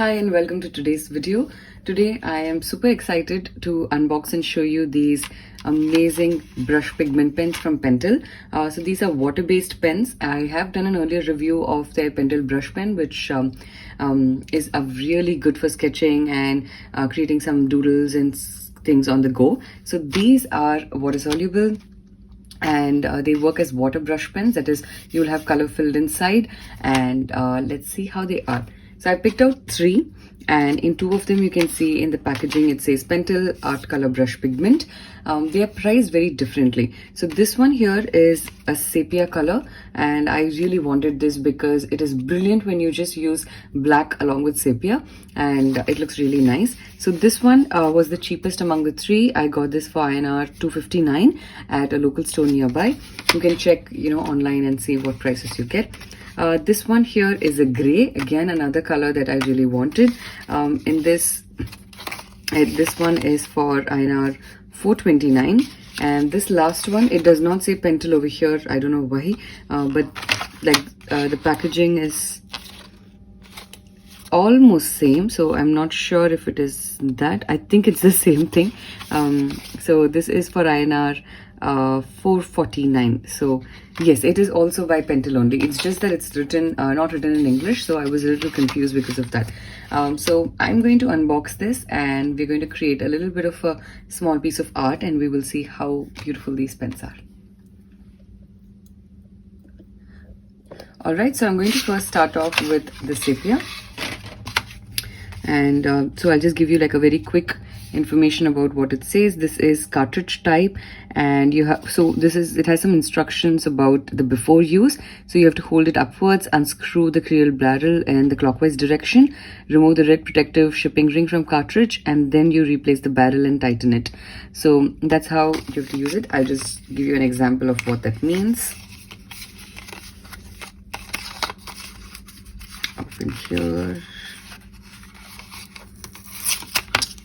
Hi and welcome to today's video. Today I am super excited to unbox and show you these amazing brush pigment pens from Pentel. So these are water-based pens. I have done an earlier review of their Pentel brush pen, which is really good for sketching and creating some doodles and things on the go. So these are water soluble and they work as water brush pens. That is, you'll have color filled inside, and let's see how they are. So I picked out 3, and in 2 of them you can see in the packaging it says Pentel Art Color Brush Pigment. They are priced very differently. So this one here is a sepia color, and I really wanted this because it is brilliant when you just use black along with sepia, and it looks really nice. So this one was the cheapest among the 3. I got this for INR 259 at a local store nearby. You can check online and see what prices you get. This one here is a gray, again another color that I really wanted. This one is for INR 429, and this last one, it does not say Pentel over here. I don't know why, but the packaging is almost same, so I'm not sure if it is that. I think it's the same thing. So this is for INR 449. So yes, it is also by Pentel only. It's just that it's written not written in English, so I was a little confused because of that. So I'm going to unbox this, and we're going to create a little bit of a small piece of art, and we will see how beautiful these pens are. Alright, so I'm going to first start off with the sepia, and so I'll just give you like a very quick information about what it says. This is cartridge type, and it has some instructions about the before use. So you have to hold it upwards, unscrew the creel barrel in the clockwise direction, remove the red protective shipping ring from cartridge, and then you replace the barrel and tighten it. So that's how you have to use it. I'll just give you an example of what that means. Open here.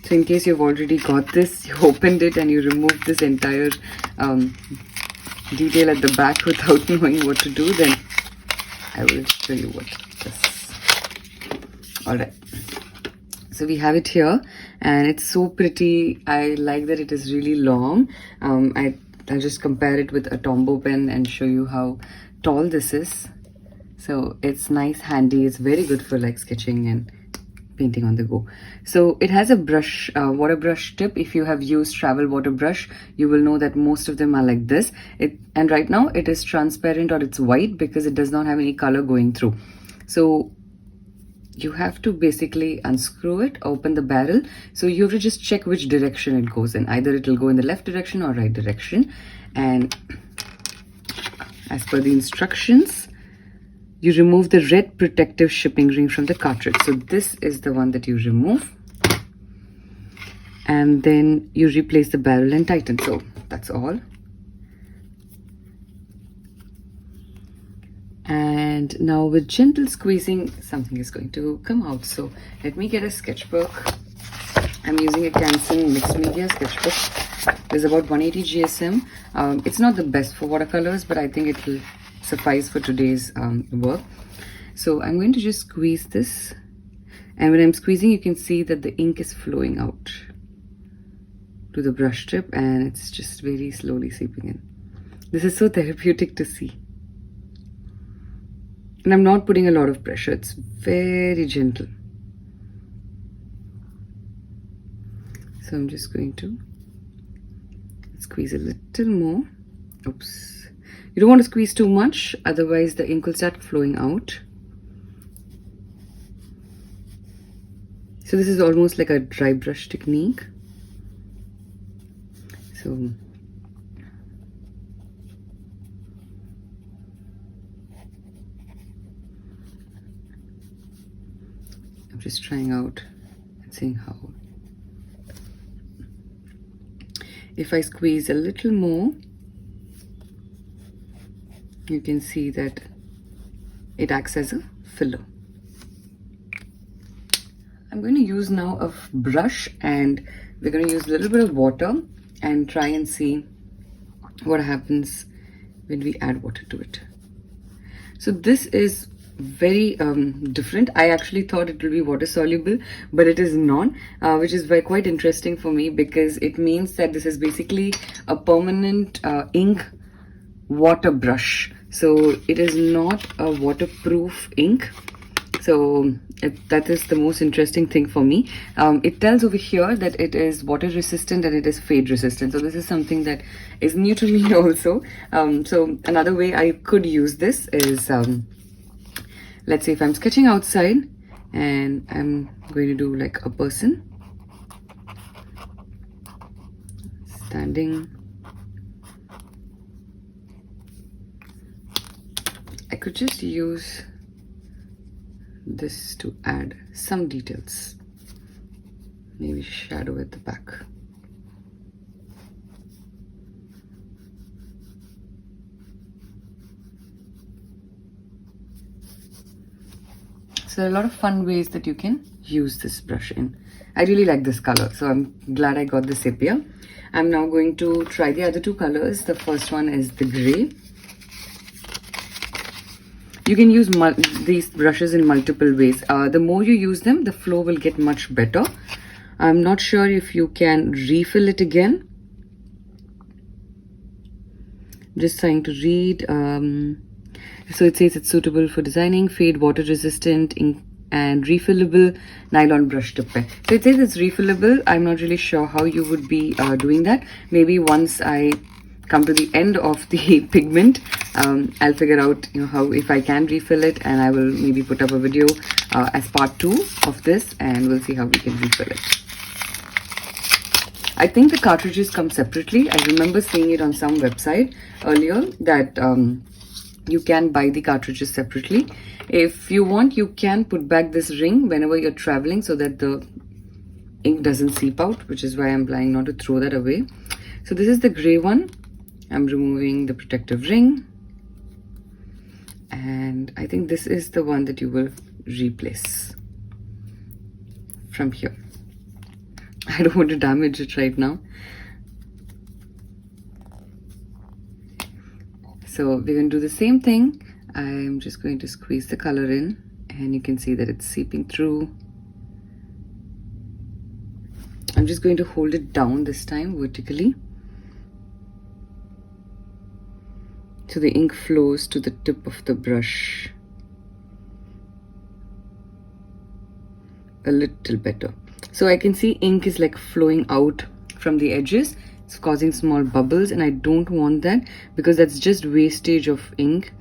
So in case you've already got this, you opened it and you removed this entire detail at the back without knowing what to do, then I will show you what this is. Alright, so we have it here, and it's so pretty. I like that it is really long. I'll just compare it with a Tombow pen and show you how tall this is. So it's nice, handy. It's very good for like sketching and painting on the go. So it has a brush, water brush tip. If you have used travel water brush, you will know that most of them are like this. And right now it is transparent, or it's white, because it does not have any color going through. So you have to basically unscrew it, open the barrel. So you have to just check which direction it goes in. Either it will go in the left direction or right direction. And as per the instructions, you remove the red protective shipping ring from the cartridge. So this is the one that you remove, and then you replace the barrel and tighten. So that's all. And now with gentle squeezing, something is going to come out. So let me get a sketchbook. I'm using a Canson mixed media sketchbook. There's about 180 GSM. It's not the best for watercolors, but I think it will suffice for today's work. So I'm going to just squeeze this, and when I'm squeezing, you can see that the ink is flowing out to the brush tip, and it's just very slowly seeping in. This is so therapeutic to see, and I'm not putting a lot of pressure. It's very gentle. So I'm just going to squeeze a little more. Oops. You don't want to squeeze too much, otherwise the ink will start flowing out. So this is almost like a dry brush technique. So I'm just trying out and seeing how. If I squeeze a little more, you can see that it acts as a filler. I'm going to use now a brush, and we're going to use a little bit of water and try and see what happens when we add water to it. So this is very different. I actually thought it will be water soluble, but it is not, which is very quite interesting for me, because it means that this is basically a permanent ink water brush. So it is not a waterproof ink. So that is the most interesting thing for me. It tells over here that it is water resistant and it is fade resistant. So this is something that is new to me also. So another way I could use this is, let's say if I'm sketching outside and I'm going to do like a person standing, I could just use this to add some details, maybe shadow at the back. So there are a lot of fun ways that you can use this brush in. I really like this color, so I'm glad I got the sepia. I'm now going to try the other two colors. The first one is the gray. You can use these brushes in multiple ways. The more you use them, the flow will get much better. I'm not sure if you can refill it again. Just trying to read. So it says it's suitable for designing, fade, water resistant, and refillable nylon brush tip pen. So it says it's refillable. I'm not really sure how you would be doing that. Maybe once I come to the end of the pigment, I'll figure out, how, if I can refill it, and I will maybe put up a video as part 2 of this, and we'll see how we can refill it. I think the cartridges come separately. I remember seeing it on some website earlier that you can buy the cartridges separately. If you want, you can put back this ring whenever you're traveling so that the ink doesn't seep out, which is why I'm planning not to throw that away. So this is the gray one. I'm removing the protective ring, and I think this is the one that you will replace from here. I don't want to damage it right now. So we're going to do the same thing. I'm just going to squeeze the color in, and you can see that it's seeping through. I'm just going to hold it down this time vertically, so the ink flows to the tip of the brush a little better. So I can see ink is like flowing out from the edges. It's causing small bubbles, and I don't want that because that's just wastage of ink.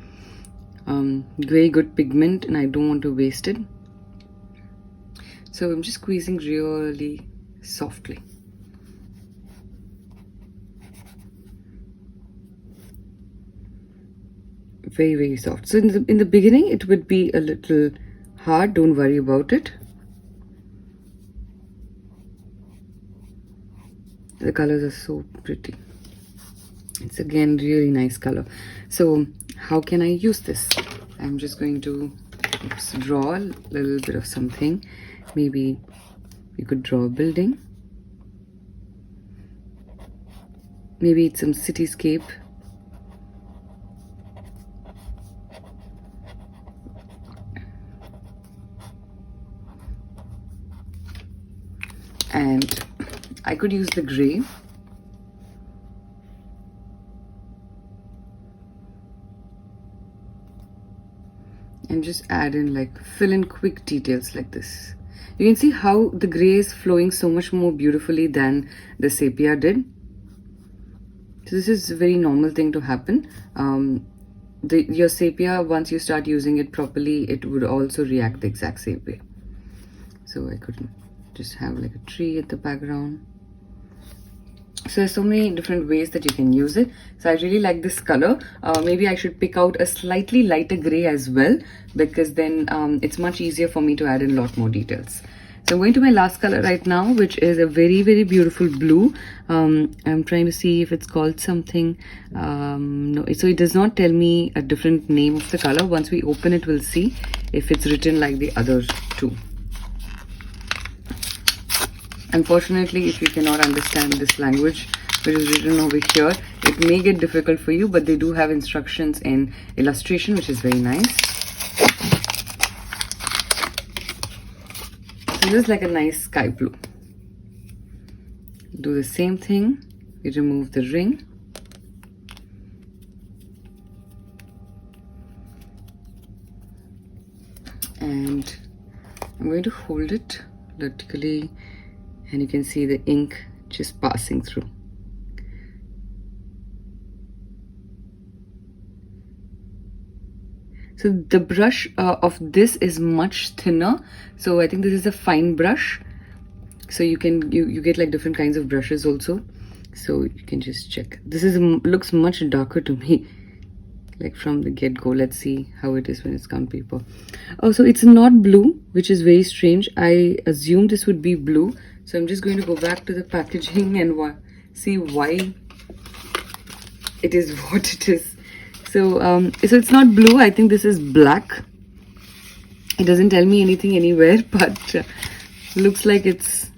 Very good pigment, and I don't want to waste it. So I'm just squeezing really softly. Very, very soft. So in the beginning it would be a little hard. Don't worry about it. The colors are so pretty. It's again really nice color. So how can I use this? I'm just going to draw a little bit of something. Maybe you could draw a building. Maybe it's some cityscape. And I could use the gray. And just add in, like, fill in quick details like this. You can see how the gray is flowing so much more beautifully than the sepia did. So this is a very normal thing to happen. Your sepia, once you start using it properly, it would also react the exact same way. So I could just have like a tree at the background. So there's so many different ways that you can use it. So I really like this color. Maybe I should pick out a slightly lighter gray as well, because then it's much easier for me to add in a lot more details. So I'm going to my last color right now, which is a very, very beautiful blue. I'm trying to see if it's called something. No, so it does not tell me a different name of the color. Once we open it, we'll see if it's written like the other two. Unfortunately, if you cannot understand this language, which is written over here, it may get difficult for you, but they do have instructions in illustration, which is very nice. This is like a nice sky blue. Do the same thing. You remove the ring. And I'm going to hold it vertically, and you can see the ink just passing through. So the brush of this is much thinner. So I think this is a fine brush. So you can you get like different kinds of brushes also. So you can just check. This is looks much darker to me, like from the get-go. Let's see how it is when it's gum paper. Oh, so it's not blue, which is very strange. I assumed this would be blue. So I'm just going to go back to the packaging and see why it is what it is. So, so it's not blue. I think this is black. It doesn't tell me anything anywhere, but looks like it's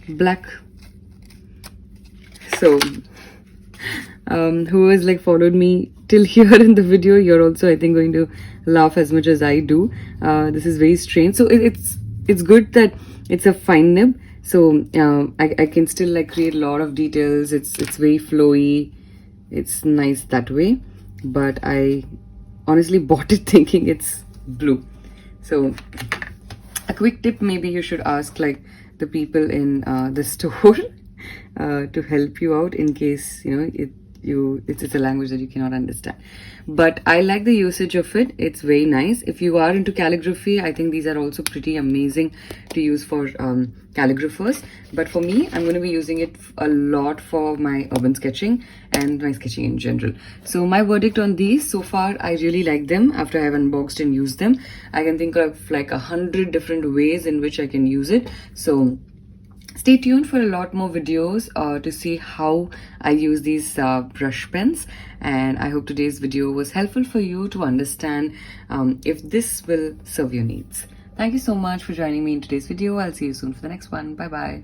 black. So, who has like followed me till here in the video, you're also, I think, going to laugh as much as I do. This is very strange. So it's good that it's a fine nib. So I can still like create a lot of details. It's very flowy. It's nice that way. But I honestly bought it thinking it's blue. So a quick tip, maybe you should ask like the people in the store to help you out in case, you know, it's a language that you cannot understand. But I like the usage of it. It's very nice. If you are into calligraphy, I think these are also pretty amazing to use for calligraphers. But for me, I'm going to be using it a lot for my urban sketching and my sketching in general. So my verdict on these, so far I really like them. After I have unboxed and used them, I can think of like 100 different ways in which I can use it. So stay tuned for a lot more videos to see how I use these brush pens, and I hope today's video was helpful for you to understand if this will serve your needs. Thank you so much for joining me in today's video. I'll see you soon for the next one. Bye bye.